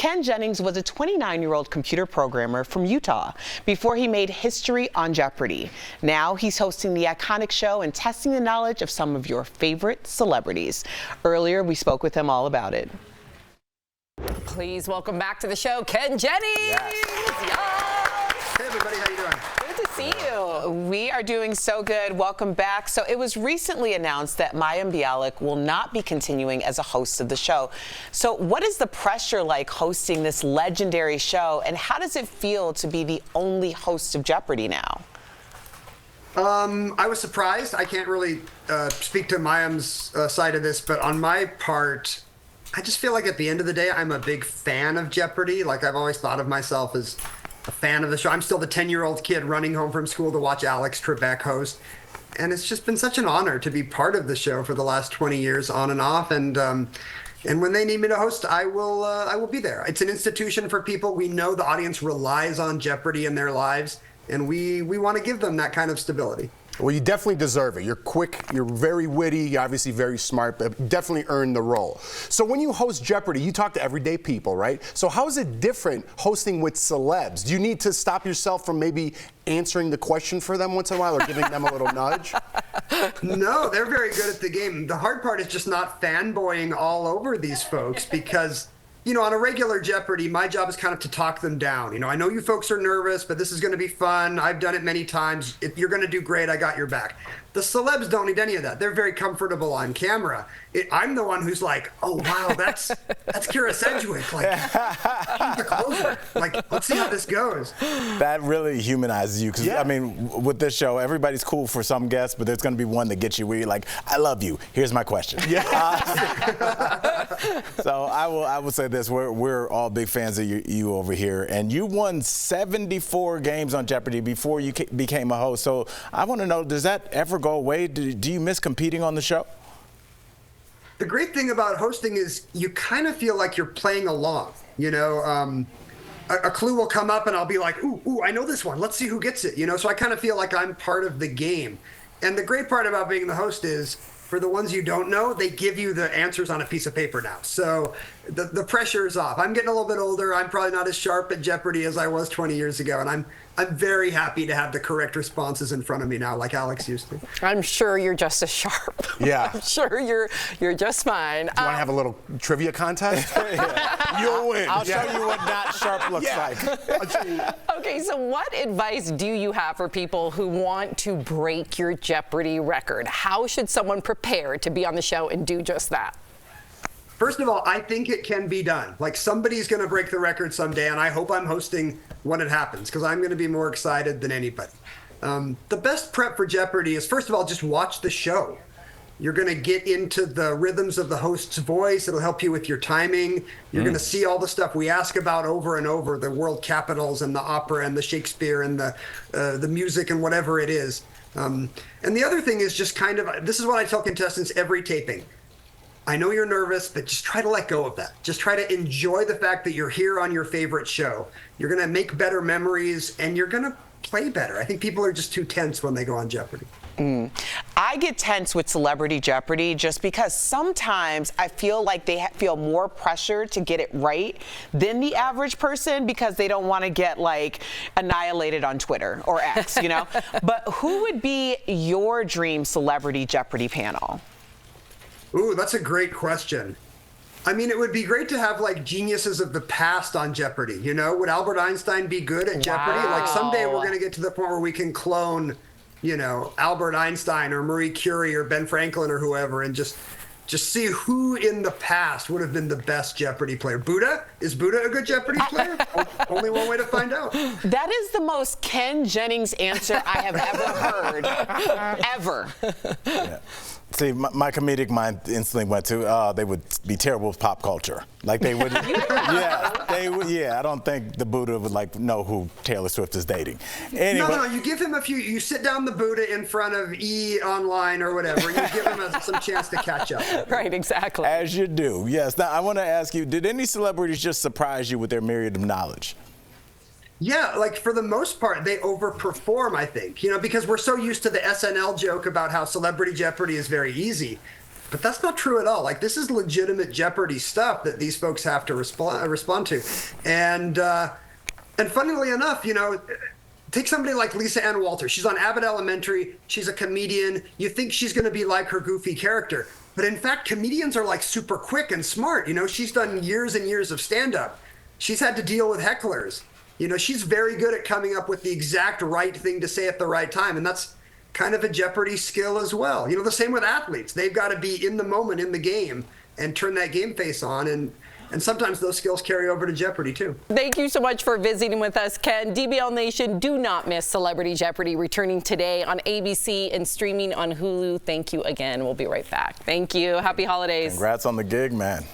Ken Jennings was a 29-year-old computer programmer from Utah before he made history on Jeopardy. Now he's hosting the iconic show and testing the knowledge of some of your favorite celebrities. Earlier, we spoke with him all about it. Please welcome back to the show, Ken Jennings. Yes. Hey everybody, how you doing? Good to see you. We are doing so good. Welcome back. So it was recently announced that Mayim Bialik will not be continuing as a host of the show. So what is the pressure like hosting this legendary show, and how does it feel to be the only host of Jeopardy now? I was surprised. I can't really speak to Mayim's side of this, but on my part, I just feel like at the end of the day, I'm a big fan of Jeopardy. Like, I've always thought of myself as a fan of the show. I'm still the 10-year-old kid running home from school to watch Alex Trebek host. And it's just been such an honor to be part of the show for the last 20 years on and off. And when they need me to host, I will be there. It's an institution for people. We know the audience relies on Jeopardy in their lives, and we want to give them that kind of stability. Well, you definitely deserve it. You're quick, you're very witty, you're obviously very smart, but definitely earned the role. So when you host Jeopardy, you talk to everyday people, right? So how is it different hosting with celebs? Do you need to stop yourself from maybe answering the question for them once in a while or giving them a little nudge? No, they're very good at the game. The hard part is just not fanboying all over these folks because, you know, on a regular Jeopardy, my job is kind of to talk them down. You know, I know you folks are nervous, but this is going to be fun. I've done it many times. You're going to do great. I got your back. The celebs don't need any of that. They're very comfortable on camera. I'm the one who's like, oh, wow, that's Kira Sedgwick. Like, she's the closer. Like, let's see how this goes. That really humanizes you because, Yeah. I mean, with this show, everybody's cool for some guests, but there's going to be one that gets you where you're like, I love you. Here's my question. Yeah. So I will say this. We're all big fans of you over here, and you won 74 games on Jeopardy before you became a host. So I want to know, does that ever go away? Do you miss competing on the show? The great thing about hosting is you kind of feel like you're playing along. You know, a clue will come up and I'll be like, ooh, I know this one. Let's see who gets it. You know, so I kind of feel like I'm part of the game. And the great part about being the host is, for the ones you don't know, they give you the answers on a piece of paper now. So the pressure is off. I'm getting a little bit older. I'm probably not as sharp at Jeopardy as I was 20 years ago. And I'm very happy to have the correct responses in front of me now, like Alex used to. I'm sure you're just as sharp. Yeah. I'm sure you're just fine. Do you want to have a little trivia contest? You'll win. I'll show you what not sharp looks like. Okay, so what advice do you have for people who want to break your Jeopardy record? How should someone prepare to be on the show and do just that? First of all, I think it can be done. Like, somebody's going to break the record someday, and I hope I'm hosting when it happens, because I'm going to be more excited than anybody. The best prep for Jeopardy is, first of all, just watch the show. You're going to get into the rhythms of the host's voice. It'll help you with your timing. You're going to see all the stuff we ask about over and over, the world capitals and the opera and the Shakespeare and the music and whatever it is. And the other thing is just kind of, this is what I tell contestants every taping. I know you're nervous, but just try to let go of that. Just try to enjoy the fact that you're here on your favorite show. You're going to make better memories, and you're going to play better. I think people are just too tense when they go on Jeopardy. I get tense with Celebrity Jeopardy just because sometimes I feel like they feel more pressure to get it right than the average person because they don't want to get like annihilated on Twitter or X, you know? But who would be your dream Celebrity Jeopardy panel? Ooh, that's a great question. I mean, it would be great to have like geniuses of the past on Jeopardy. You know, would Albert Einstein be good at Jeopardy? Like, someday we're going to get to the point where we can clone, you know, Albert Einstein or Marie Curie or Ben Franklin or whoever, and just see who in the past would have been the best Jeopardy player. Buddha? Is Buddha a good Jeopardy player? Only one way to find out. That is the most Ken Jennings answer I have ever heard. Ever. Yeah. See, my comedic mind instantly went to, they would be terrible with pop culture. Like they would, I don't think the Buddha would like know who Taylor Swift is dating. Anyway. No, you give him you sit down the Buddha in front of E! Online or whatever, and you give him some chance to catch up. Right, exactly. As you do, yes. Now, I want to ask you, did any celebrities just surprise you with their myriad of knowledge? Yeah, like for the most part, they overperform, I think, you know, because we're so used to the SNL joke about how Celebrity Jeopardy is very easy. But that's not true at all. Like, this is legitimate Jeopardy stuff that these folks have to respond to. And funnily enough, you know, take somebody like Lisa Ann Walter. She's on Abbott Elementary. She's a comedian. You think she's going to be like her goofy character. But in fact, comedians are like super quick and smart. You know, she's done years and years of stand-up. She's had to deal with hecklers. You know, she's very good at coming up with the exact right thing to say at the right time. And that's kind of a Jeopardy skill as well. You know, the same with athletes. They've got to be in the moment in the game and turn that game face on. And sometimes those skills carry over to Jeopardy, too. Thank you so much for visiting with us, Ken. DBL Nation, do not miss Celebrity Jeopardy, returning today on ABC and streaming on Hulu. Thank you again. We'll be right back. Thank you. Happy holidays. Congrats on the gig, man.